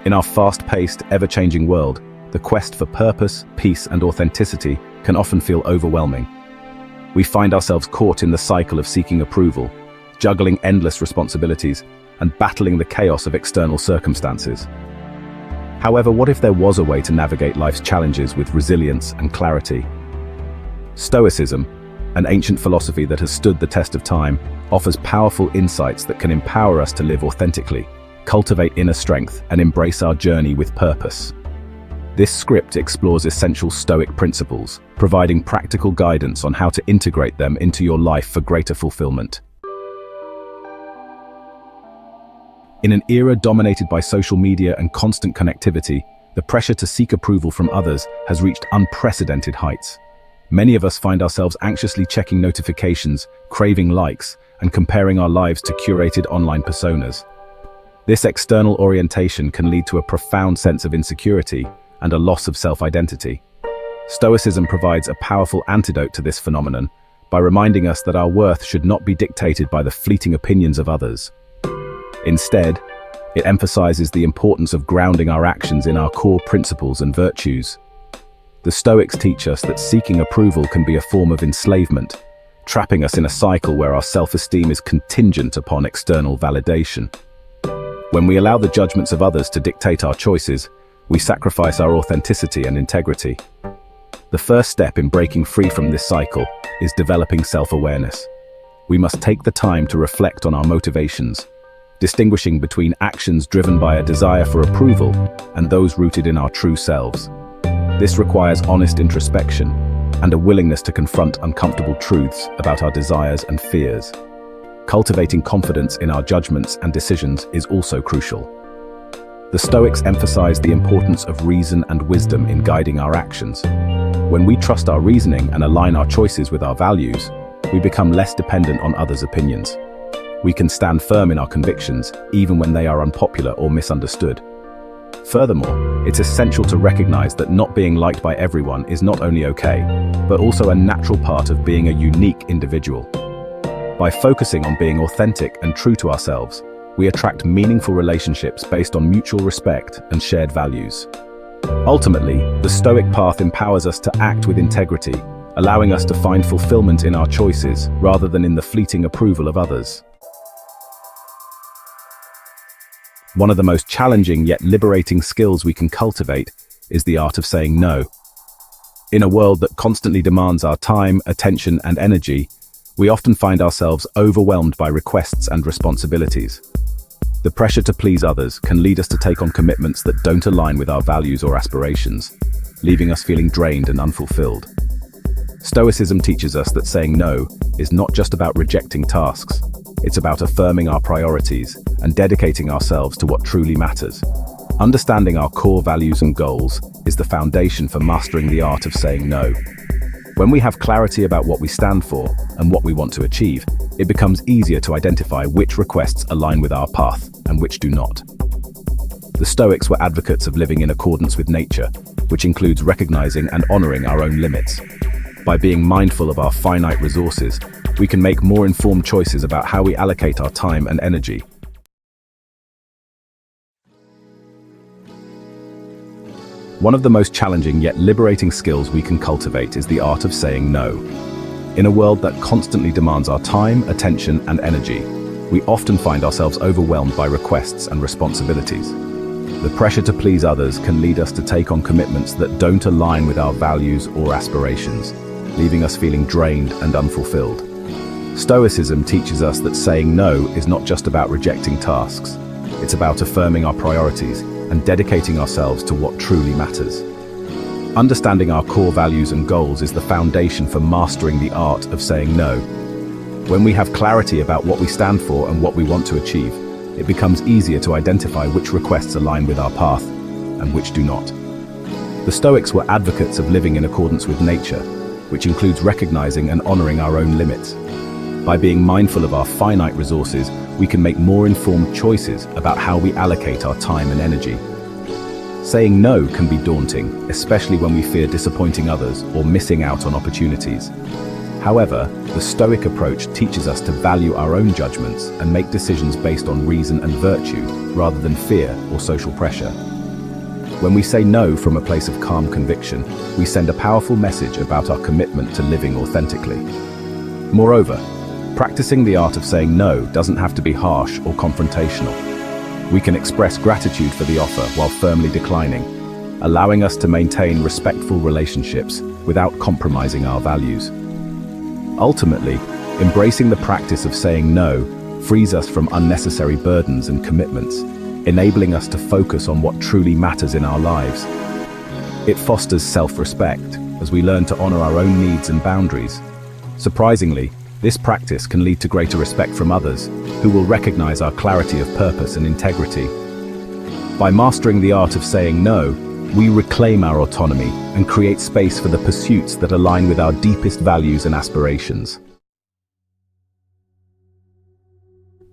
In our fast-paced, ever-changing world, the quest for purpose, peace, and authenticity can often feel overwhelming. We find ourselves caught in the cycle of seeking approval, juggling endless responsibilities, and battling the chaos of external circumstances. However, what if there was a way to navigate life's challenges with resilience and clarity? Stoicism, an ancient philosophy that has stood the test of time, offers powerful insights that can empower us to live authentically, cultivate inner strength, and embrace our journey with purpose. This script explores essential Stoic principles, providing practical guidance on how to integrate them into your life for greater fulfillment. In an era dominated by social media and constant connectivity, the pressure to seek approval from others has reached unprecedented heights. Many of us find ourselves anxiously checking notifications, craving likes, and comparing our lives to curated online personas. This external orientation can lead to a profound sense of insecurity and a loss of self-identity. Stoicism provides a powerful antidote to this phenomenon by reminding us that our worth should not be dictated by the fleeting opinions of others. Instead, it emphasizes the importance of grounding our actions in our core principles and virtues. The Stoics teach us that seeking approval can be a form of enslavement, trapping us in a cycle where our self-esteem is contingent upon external validation. When we allow the judgments of others to dictate our choices, we sacrifice our authenticity and integrity. The first step in breaking free from this cycle is developing self-awareness. We must take the time to reflect on our motivations, distinguishing between actions driven by a desire for approval and those rooted in our true selves. This requires honest introspection and a willingness to confront uncomfortable truths about our desires and fears. Cultivating confidence in our judgments and decisions is also crucial. The Stoics emphasize the importance of reason and wisdom in guiding our actions. When we trust our reasoning and align our choices with our values, we become less dependent on others' opinions. We can stand firm in our convictions, even when they are unpopular or misunderstood. Furthermore, it's essential to recognize that not being liked by everyone is not only okay, but also a natural part of being a unique individual. By focusing on being authentic and true to ourselves, we attract meaningful relationships based on mutual respect and shared values. Ultimately, the Stoic path empowers us to act with integrity, allowing us to find fulfillment in our choices rather than in the fleeting approval of others. One of the most challenging yet liberating skills we can cultivate is the art of saying no. In a world that constantly demands our time, attention, and energy, we often find ourselves overwhelmed by requests and responsibilities. The pressure to please others can lead us to take on commitments that don't align with our values or aspirations, leaving us feeling drained and unfulfilled. Stoicism teaches us that saying no is not just about rejecting tasks. It's about affirming our priorities and dedicating ourselves to what truly matters. Understanding our core values and goals is the foundation for mastering the art of saying no. When we have clarity about what we stand for and what we want to achieve, it becomes easier to identify which requests align with our path and which do not. The Stoics were advocates of living in accordance with nature, which includes recognizing and honoring our own limits. By being mindful of our finite resources, we can make more informed choices about how we allocate our time and energy. One of the most challenging yet liberating skills we can cultivate is the art of saying no. In a world that constantly demands our time, attention, and energy, we often find ourselves overwhelmed by requests and responsibilities. The pressure to please others can lead us to take on commitments that don't align with our values or aspirations, leaving us feeling drained and unfulfilled. Stoicism teaches us that saying no is not just about rejecting tasks. It's about affirming our priorities and dedicating ourselves to what truly matters. Understanding our core values and goals is the foundation for mastering the art of saying no. When we have clarity about what we stand for and what we want to achieve, it becomes easier to identify which requests align with our path and which do not. The Stoics were advocates of living in accordance with nature, which includes recognizing and honoring our own limits. By being mindful of our finite resources, we can make more informed choices about how we allocate our time and energy. Saying no can be daunting, especially when we fear disappointing others or missing out on opportunities. However, the Stoic approach teaches us to value our own judgments and make decisions based on reason and virtue, rather than fear or social pressure. When we say no from a place of calm conviction, we send a powerful message about our commitment to living authentically. Moreover, practicing the art of saying no doesn't have to be harsh or confrontational. We can express gratitude for the offer while firmly declining, allowing us to maintain respectful relationships without compromising our values. Ultimately, embracing the practice of saying no frees us from unnecessary burdens and commitments, enabling us to focus on what truly matters in our lives. It fosters self-respect as we learn to honor our own needs and boundaries. Surprisingly, this practice can lead to greater respect from others, who will recognize our clarity of purpose and integrity. By mastering the art of saying no, we reclaim our autonomy and create space for the pursuits that align with our deepest values and aspirations.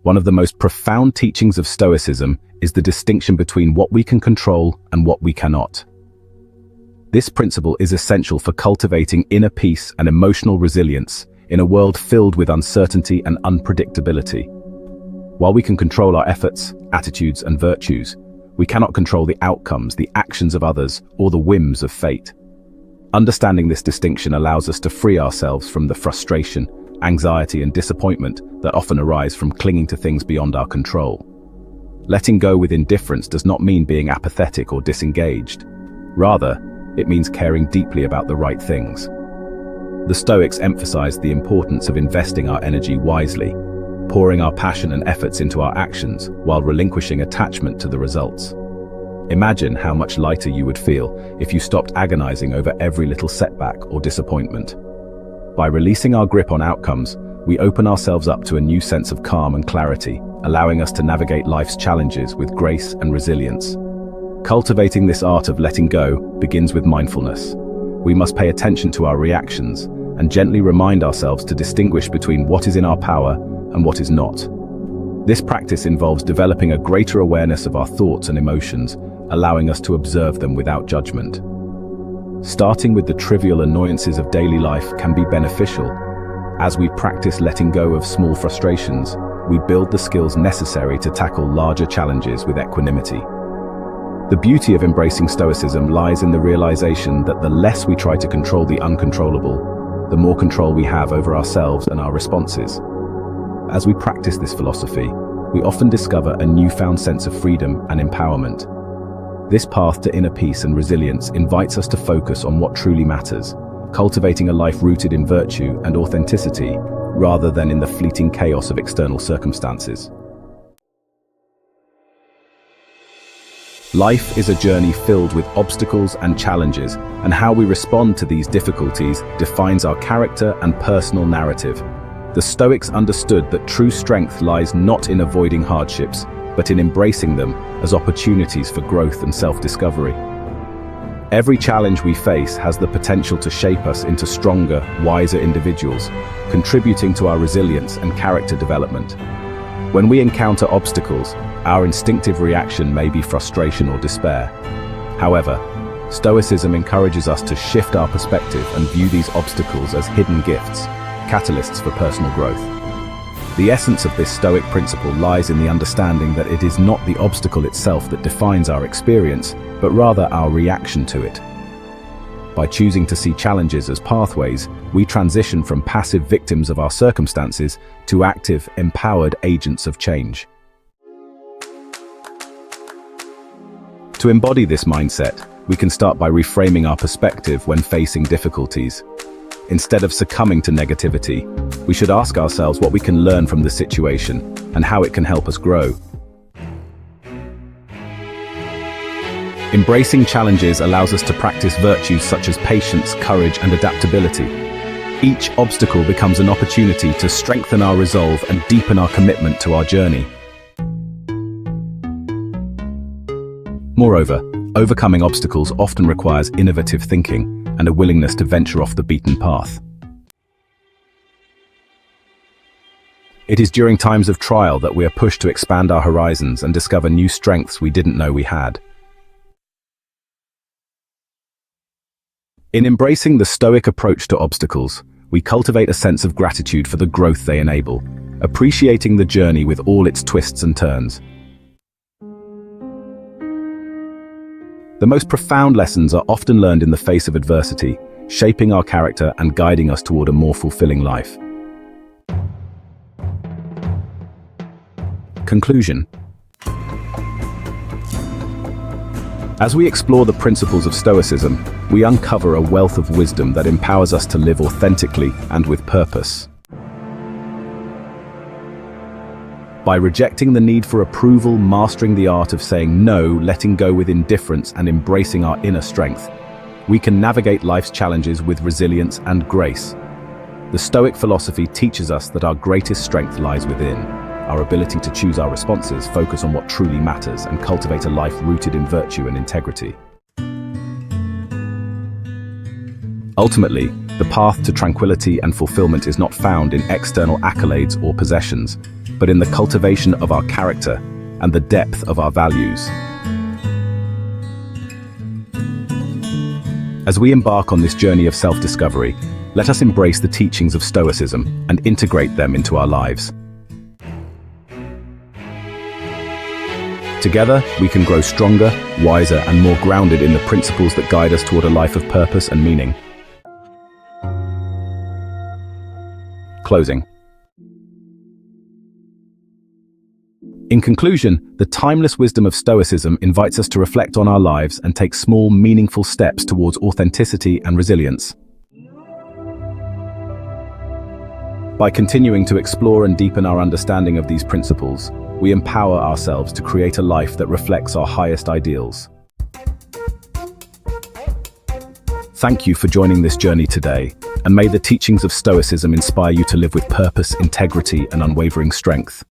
One of the most profound teachings of Stoicism is the distinction between what we can control and what we cannot. This principle is essential for cultivating inner peace and emotional resilience in a world filled with uncertainty and unpredictability. While we can control our efforts, attitudes, and virtues, we cannot control the outcomes, the actions of others, or the whims of fate. Understanding this distinction allows us to free ourselves from the frustration, anxiety, and disappointment that often arise from clinging to things beyond our control. Letting go with indifference does not mean being apathetic or disengaged. Rather, it means caring deeply about the right things. The Stoics emphasized the importance of investing our energy wisely, pouring our passion and efforts into our actions while relinquishing attachment to the results. Imagine how much lighter you would feel if you stopped agonizing over every little setback or disappointment. By releasing our grip on outcomes, we open ourselves up to a new sense of calm and clarity, allowing us to navigate life's challenges with grace and resilience. Cultivating this art of letting go begins with mindfulness. We must pay attention to our reactions and gently remind ourselves to distinguish between what is in our power and what is not. This practice involves developing a greater awareness of our thoughts and emotions, allowing us to observe them without judgment. Starting with the trivial annoyances of daily life can be beneficial. As we practice letting go of small frustrations, we build the skills necessary to tackle larger challenges with equanimity. The beauty of embracing Stoicism lies in the realization that the less we try to control the uncontrollable, the more control we have over ourselves and our responses. As we practice this philosophy, we often discover a newfound sense of freedom and empowerment. This path to inner peace and resilience invites us to focus on what truly matters, cultivating a life rooted in virtue and authenticity, rather than in the fleeting chaos of external circumstances. Life is a journey filled with obstacles and challenges, and how we respond to these difficulties defines our character and personal narrative. The Stoics understood that true strength lies not in avoiding hardships, but in embracing them as opportunities for growth and self-discovery. Every challenge we face has the potential to shape us into stronger, wiser individuals, contributing to our resilience and character development. When we encounter obstacles, our instinctive reaction may be frustration or despair. However, Stoicism encourages us to shift our perspective and view these obstacles as hidden gifts, catalysts for personal growth. The essence of this Stoic principle lies in the understanding that it is not the obstacle itself that defines our experience, but rather our reaction to it. By choosing to see challenges as pathways, we transition from passive victims of our circumstances to active, empowered agents of change. To embody this mindset, we can start by reframing our perspective when facing difficulties. Instead of succumbing to negativity, we should ask ourselves what we can learn from the situation and how it can help us grow. Embracing challenges allows us to practice virtues such as patience, courage, and adaptability. Each obstacle becomes an opportunity to strengthen our resolve and deepen our commitment to our journey. Moreover, overcoming obstacles often requires innovative thinking and a willingness to venture off the beaten path. It is during times of trial that we are pushed to expand our horizons and discover new strengths we didn't know we had. In embracing the Stoic approach to obstacles, we cultivate a sense of gratitude for the growth they enable, appreciating the journey with all its twists and turns. The most profound lessons are often learned in the face of adversity, shaping our character and guiding us toward a more fulfilling life. Conclusion. As we explore the principles of Stoicism, we uncover a wealth of wisdom that empowers us to live authentically and with purpose. By rejecting the need for approval, mastering the art of saying no, letting go with indifference, and embracing our inner strength, we can navigate life's challenges with resilience and grace. The Stoic philosophy teaches us that our greatest strength lies within, our ability to choose our responses, focus on what truly matters, and cultivate a life rooted in virtue and integrity. Ultimately, the path to tranquility and fulfillment is not found in external accolades or possessions, but in the cultivation of our character and the depth of our values. As we embark on this journey of self-discovery, let us embrace the teachings of Stoicism and integrate them into our lives. Together, we can grow stronger, wiser, and more grounded in the principles that guide us toward a life of purpose and meaning. Closing. In conclusion, the timeless wisdom of Stoicism invites us to reflect on our lives and take small, meaningful steps towards authenticity and resilience. By continuing to explore and deepen our understanding of these principles, we empower ourselves to create a life that reflects our highest ideals. Thank you for joining this journey today, and may the teachings of Stoicism inspire you to live with purpose, integrity, and unwavering strength.